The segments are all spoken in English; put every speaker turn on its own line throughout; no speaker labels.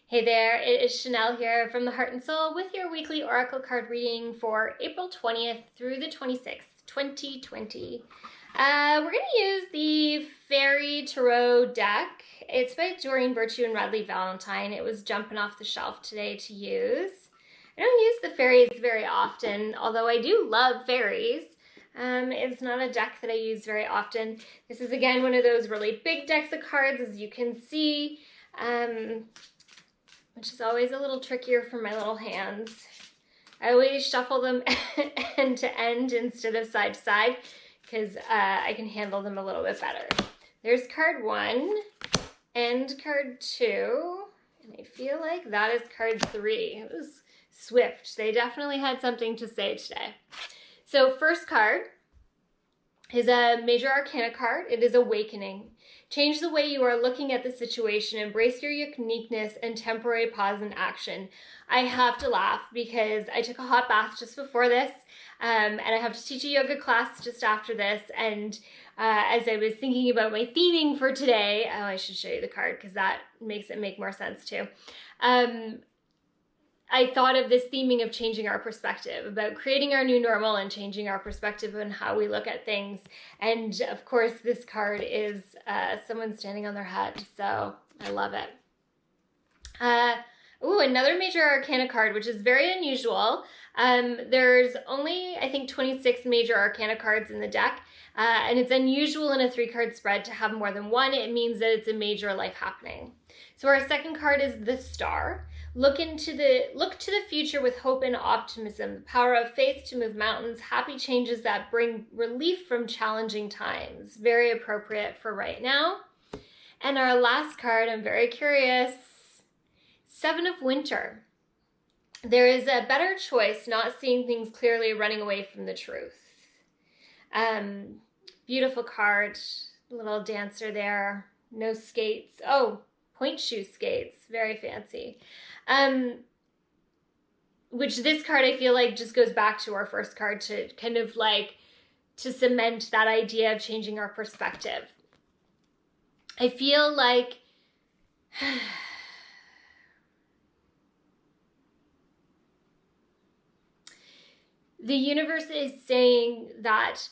Hey there, it is Chanel here from the Heart and Soul with your weekly Oracle card reading for April 20th through the 26th, 2020. We're going to use the Fairy Tarot deck. It's by Doreen Virtue and Radleigh Valentine. It was jumping off the shelf today to use. I don't use the fairies very often, although I do love fairies. It's not a deck that I use very often. This is again one of those really big decks of cards, as you can see. Which is always a little trickier for my little hands. I always shuffle them end to end instead of side to side because I can handle them a little bit better. There's card 1 and card 2, and I feel like that is card 3. It was swift. They definitely had something to say today. So first card is a Major Arcana card. It is Awakening. Change the way you are looking at the situation. Embrace your uniqueness and temporary pause in action. I have to laugh because I took a hot bath just before this, and I have to teach a yoga class just after this. And as I was thinking about my theming for today, I should show you the card because that makes it make more sense too. I thought of this theming of changing our perspective, about creating our new normal and changing our perspective on how we look at things. And of course, this card is someone standing on their head, so I love it. Another Major Arcana card, which is very unusual. There's only, I think, 26 Major Arcana cards in the deck, and it's unusual in a 3-card spread to have more than one. It means that it's a major life happening. So our second card is the Star. Look to the future with hope and optimism, the power of faith to move mountains, happy changes that bring relief from challenging times. Very appropriate for right now. And our last card, I'm very curious, 7 of Winter. There is a better choice, not seeing things clearly, running away from the truth. Beautiful card, little dancer there, no skates. Oh, point shoe skates, very fancy. Which this card I feel like just goes back to our first card to kind of like to cement that idea of changing our perspective. I feel like the universe is saying that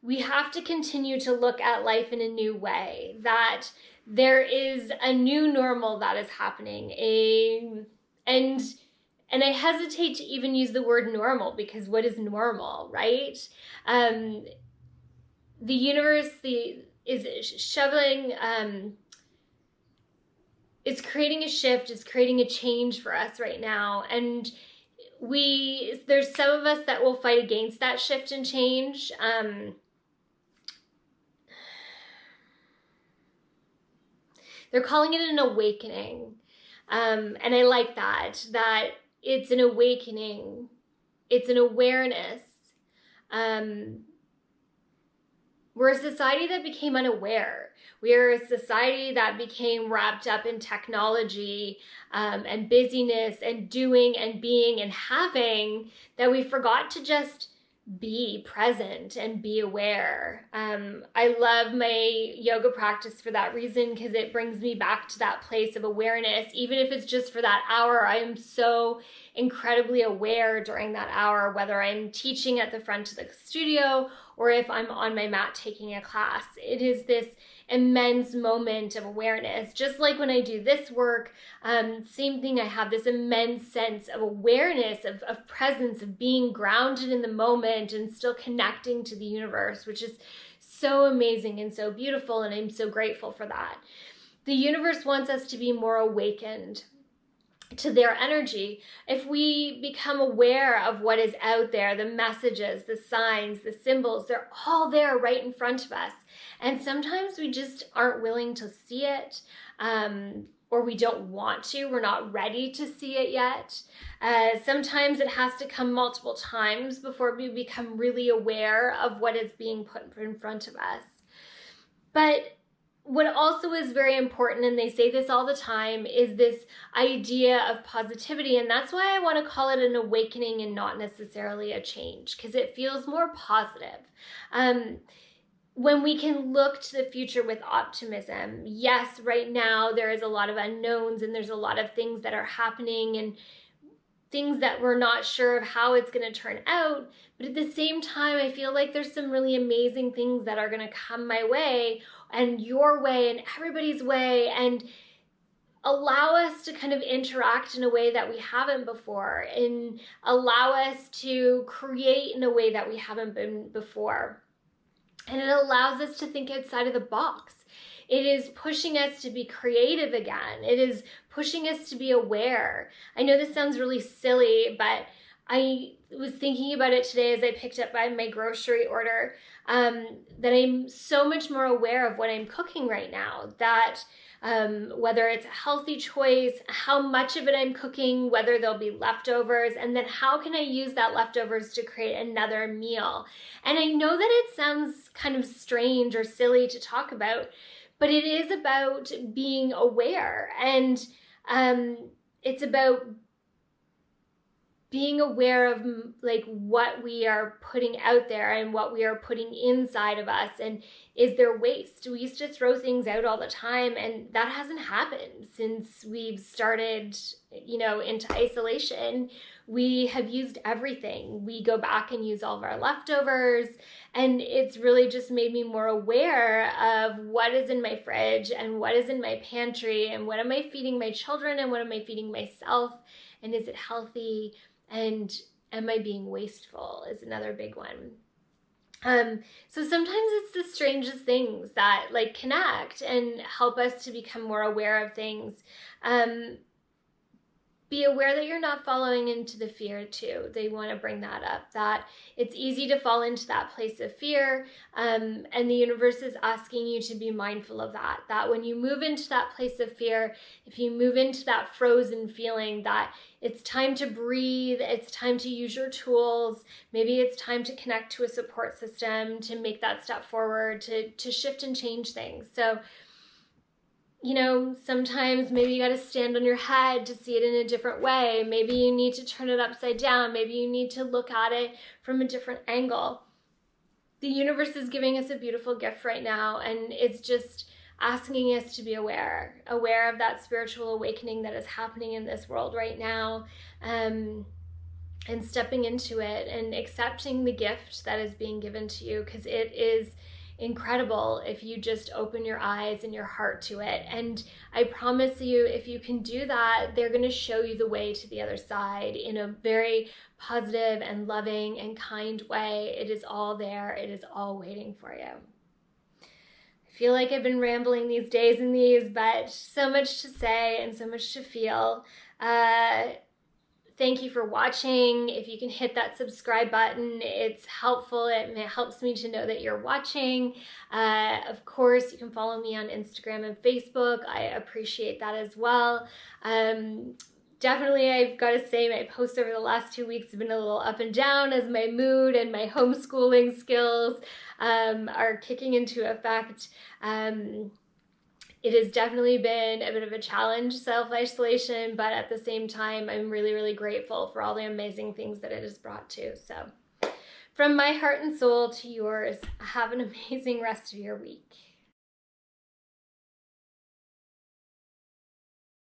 we have to continue to look at life in a new way, that there is a new normal that is happening. And I hesitate to even use the word normal because what is normal, right? The universe is shoveling, it's creating a shift, it's creating a change for us right now. And there's some of us that will fight against that shift and change. They're calling it an awakening. And I like that it's an awakening. It's an awareness. We're a society that became unaware. We are a society that became wrapped up in technology and busyness and doing and being and having, that we forgot to just be present and be aware. I love my yoga practice for that reason, because it brings me back to that place of awareness. Even if it's just for that hour, I am so incredibly aware during that hour, whether I'm teaching at the front of the studio or if I'm on my mat taking a class. It is this immense moment of awareness. Just like when I do this work, same thing, I have this immense sense of awareness, of presence, of being grounded in the moment and still connecting to the universe, which is so amazing and so beautiful, and I'm so grateful for that. The universe wants us to be more awakened to their energy. If we become aware of what is out there, the messages, the signs, the symbols, they're all there right in front of us. And sometimes we just aren't willing to see it, or we don't want to. We're not ready to see it yet. Sometimes it has to come multiple times before we become really aware of what is being put in front of us. But what also is very important, and they say this all the time, is this idea of positivity. And that's why I want to call it an awakening and not necessarily a change, because it feels more positive. when we can look to the future with optimism. Yes, right now there is a lot of unknowns and there's a lot of things that are happening and things that we're not sure of how it's going to turn out. But at the same time, I feel like there's some really amazing things that are going to come my way and your way and everybody's way, and allow us to kind of interact in a way that we haven't before, and allow us to create in a way that we haven't been before. And it allows us to think outside of the box. It is pushing us to be creative again. It is pushing us to be aware. I know this sounds really silly, but I was thinking about it today as I picked up my grocery order, that I'm so much more aware of what I'm cooking right now, that whether it's a healthy choice, how much of it I'm cooking, whether there'll be leftovers, and then how can I use that leftovers to create another meal. And I know that it sounds kind of strange or silly to talk about, but it is about being aware, and it's about being aware of like what we are putting out there and what we are putting inside of us, and is there waste? We used to throw things out all the time, and that hasn't happened since we've started, into isolation. We have used everything. We go back and use all of our leftovers, and it's really just made me more aware of what is in my fridge and what is in my pantry, and what am I feeding my children and what am I feeding myself, and is it healthy? And am I being wasteful is another big one. So sometimes it's the strangest things that like connect and help us to become more aware of things. Be aware that you're not following into the fear too. They want to bring that up, that it's easy to fall into that place of fear. And the universe is asking you to be mindful of that, that when you move into that place of fear, if you move into that frozen feeling, that it's time to breathe, it's time to use your tools, maybe it's time to connect to a support system, to make that step forward, to shift and change things. So, sometimes maybe you got to stand on your head to see it in a different way. Maybe you need to turn it upside down. Maybe you need to look at it from a different angle. The universe is giving us a beautiful gift right now, and it's just asking us to be aware of that spiritual awakening that is happening in this world right now, and stepping into it and accepting the gift that is being given to you, because it is incredible if you just open your eyes and your heart to it. And I promise you, if you can do that, they're going to show you the way to the other side in a very positive and loving and kind way. It is all there. It is all waiting for you. I feel like I've been rambling these days and these, but so much to say and so much to feel. Thank you for watching. If you can hit that subscribe button, it's helpful. It helps me to know that you're watching. Of course, you can follow me on Instagram and Facebook. I appreciate that as well. Definitely, I've got to say, my posts over the last 2 weeks have been a little up and down as my mood and my homeschooling skills are kicking into effect. It has definitely been a bit of a challenge, self-isolation, but at the same time, I'm really, really grateful for all the amazing things that it has brought to. So from my heart and soul to yours, have an amazing rest of your week.